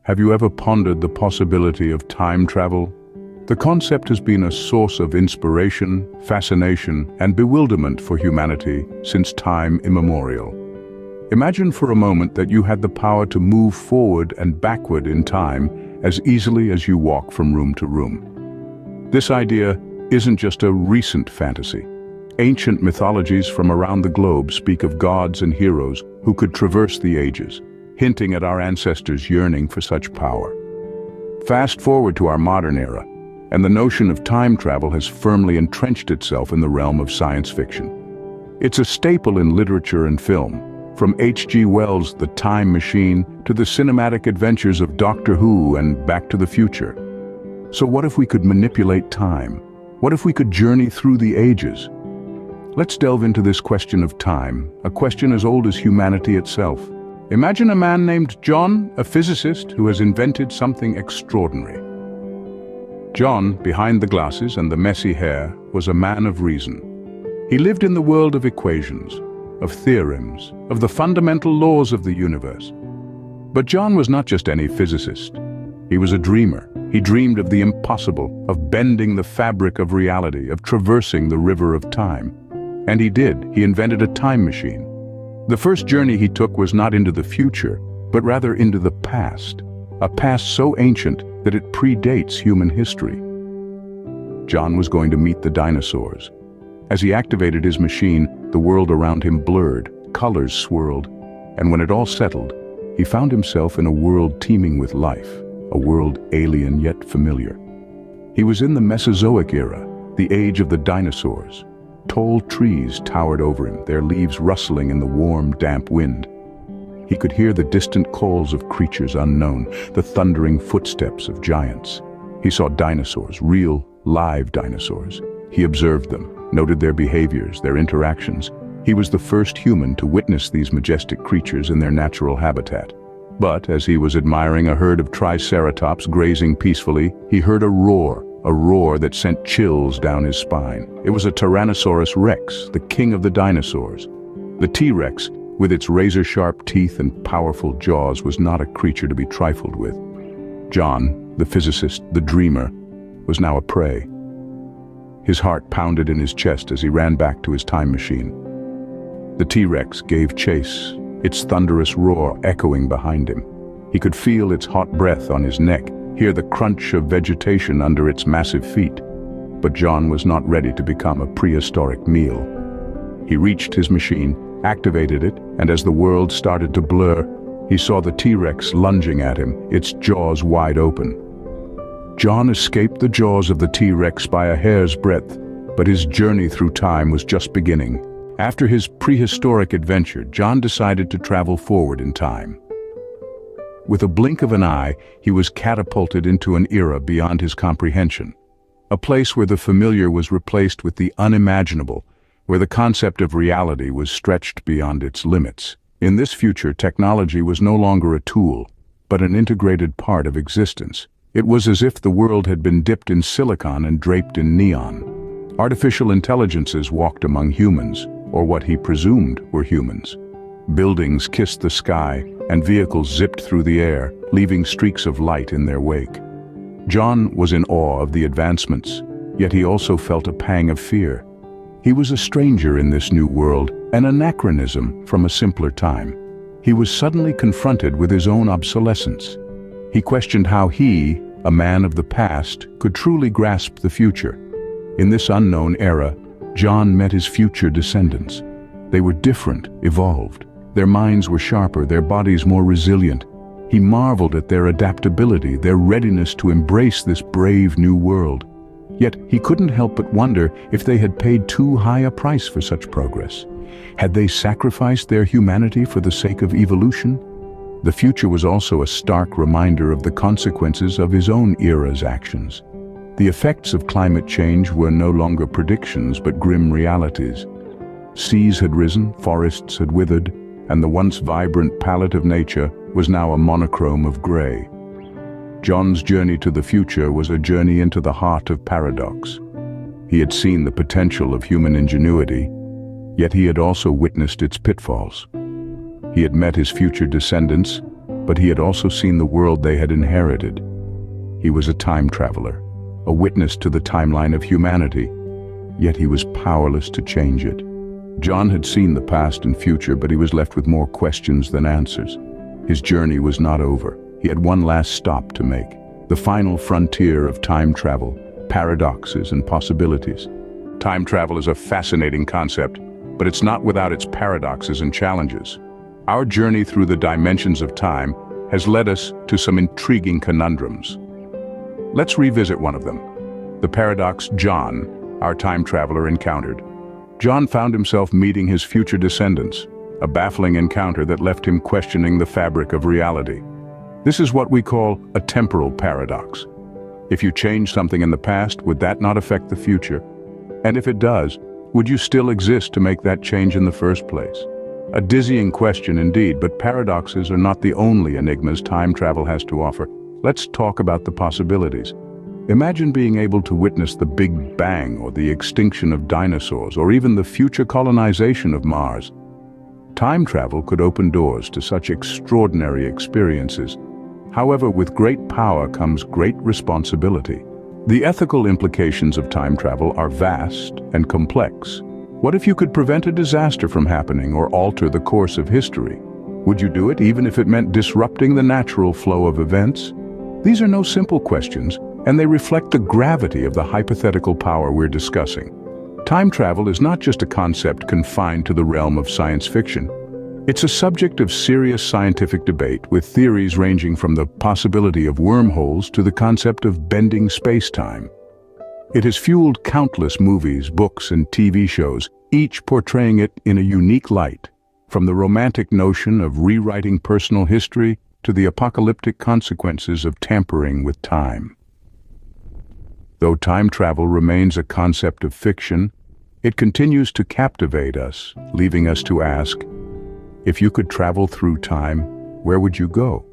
Have you ever pondered the possibility of time travel? The concept has been a source of inspiration, fascination, and bewilderment for humanity since time immemorial. Imagine for a moment that you had the power to move forward and backward in time as easily as you walk from room to room. This idea isn't just a recent fantasy. Ancient mythologies from around the globe speak of gods and heroes who could traverse the ages, hinting at our ancestors' yearning for such power. Fast forward to our modern era, and the notion of time travel has firmly entrenched itself in the realm of science fiction. It's a staple in literature and film, from H.G. Wells' The Time Machine to the cinematic adventures of Doctor Who and Back to the Future. So what if we could manipulate time? What if we could journey through the ages? Let's delve into this question of time, a question as old as humanity itself. Imagine a man named John, a physicist who has invented something extraordinary. John, behind the glasses and the messy hair, was a man of reason. He lived in the world of equations, of theorems, of the fundamental laws of the universe. But John was not just any physicist. He was a dreamer. He dreamed of the impossible, of bending the fabric of reality, of traversing the river of time. And he did. He invented a time machine. The first journey he took was not into the future, but rather into the past, a past so ancient that it predates human history. John was going to meet the dinosaurs. As he activated his machine, the world around him blurred, colors swirled, and when it all settled, he found himself in a world teeming with life, a world alien yet familiar. He was in the Mesozoic era, the age of the dinosaurs. Tall trees towered over him, their leaves rustling in the warm, damp wind. He could hear the distant calls of creatures unknown, the thundering footsteps of giants. He saw dinosaurs, real, live dinosaurs. He observed them, noted their behaviors, their interactions. He was the first human to witness these majestic creatures in their natural habitat. But as he was admiring a herd of triceratops grazing peacefully, he heard a roar that sent chills down his spine. It was a Tyrannosaurus Rex, the king of the dinosaurs. The T-Rex, with its razor-sharp teeth and powerful jaws, was not a creature to be trifled with. John, the physicist, the dreamer, was now a prey. His heart pounded in his chest as he ran back to his time machine. The T-Rex gave chase, its thunderous roar echoing behind him. He could feel its hot breath on his neck, hear the crunch of vegetation under its massive feet. But John was not ready to become a prehistoric meal. He reached his machine, activated it, and as the world started to blur, he saw the T-Rex lunging at him, its jaws wide open. John escaped the jaws of the T-Rex by a hair's breadth, but his journey through time was just beginning. After his prehistoric adventure, John decided to travel forward in time. With a blink of an eye, he was catapulted into an era beyond his comprehension. A place where the familiar was replaced with the unimaginable, where the concept of reality was stretched beyond its limits. In this future, technology was no longer a tool, but an integrated part of existence. It was as if the world had been dipped in silicon and draped in neon. Artificial intelligences walked among humans, or what he presumed were humans. Buildings kissed the sky, and vehicles zipped through the air, leaving streaks of light in their wake. John was in awe of the advancements, yet he also felt a pang of fear. He was a stranger in this new world, an anachronism from a simpler time. He was suddenly confronted with his own obsolescence. He questioned how he, a man of the past, could truly grasp the future. In this unknown era, John met his future descendants. They were different, evolved. Their minds were sharper, their bodies more resilient. He marveled at their adaptability, their readiness to embrace this brave new world. Yet he couldn't help but wonder if they had paid too high a price for such progress. Had they sacrificed their humanity for the sake of evolution? The future was also a stark reminder of the consequences of his own era's actions. The effects of climate change were no longer predictions but grim realities. Seas had risen, forests had withered, and the once vibrant palette of nature was now a monochrome of gray. John's journey to the future was a journey into the heart of paradox. He had seen the potential of human ingenuity, yet he had also witnessed its pitfalls. He had met his future descendants, but he had also seen the world they had inherited. He was a time traveler, a witness to the timeline of humanity, yet he was powerless to change it. John had seen the past and future, but he was left with more questions than answers. His journey was not over. He had one last stop to make, the final frontier of time travel, paradoxes and possibilities. Time travel is a fascinating concept, but it's not without its paradoxes and challenges. Our journey through the dimensions of time has led us to some intriguing conundrums. Let's revisit one of them, the paradox John, our time traveler, encountered. John found himself meeting his future descendants, a baffling encounter that left him questioning the fabric of reality. This is what we call a temporal paradox. If you change something in the past, would that not affect the future? And if it does, would you still exist to make that change in the first place? A dizzying question indeed, but paradoxes are not the only enigmas time travel has to offer. Let's talk about the possibilities. Imagine being able to witness the Big Bang or the extinction of dinosaurs or even the future colonization of Mars. Time travel could open doors to such extraordinary experiences. However, with great power comes great responsibility. The ethical implications of time travel are vast and complex. What if you could prevent a disaster from happening or alter the course of history? Would you do it even if it meant disrupting the natural flow of events? These are no simple questions, and they reflect the gravity of the hypothetical power we're discussing. Time travel is not just a concept confined to the realm of science fiction. It's a subject of serious scientific debate, with theories ranging from the possibility of wormholes to the concept of bending space-time. It has fueled countless movies, books, and TV shows, each portraying it in a unique light, from the romantic notion of rewriting personal history to the apocalyptic consequences of tampering with time. Though time travel remains a concept of fiction, it continues to captivate us, leaving us to ask, if you could travel through time, where would you go?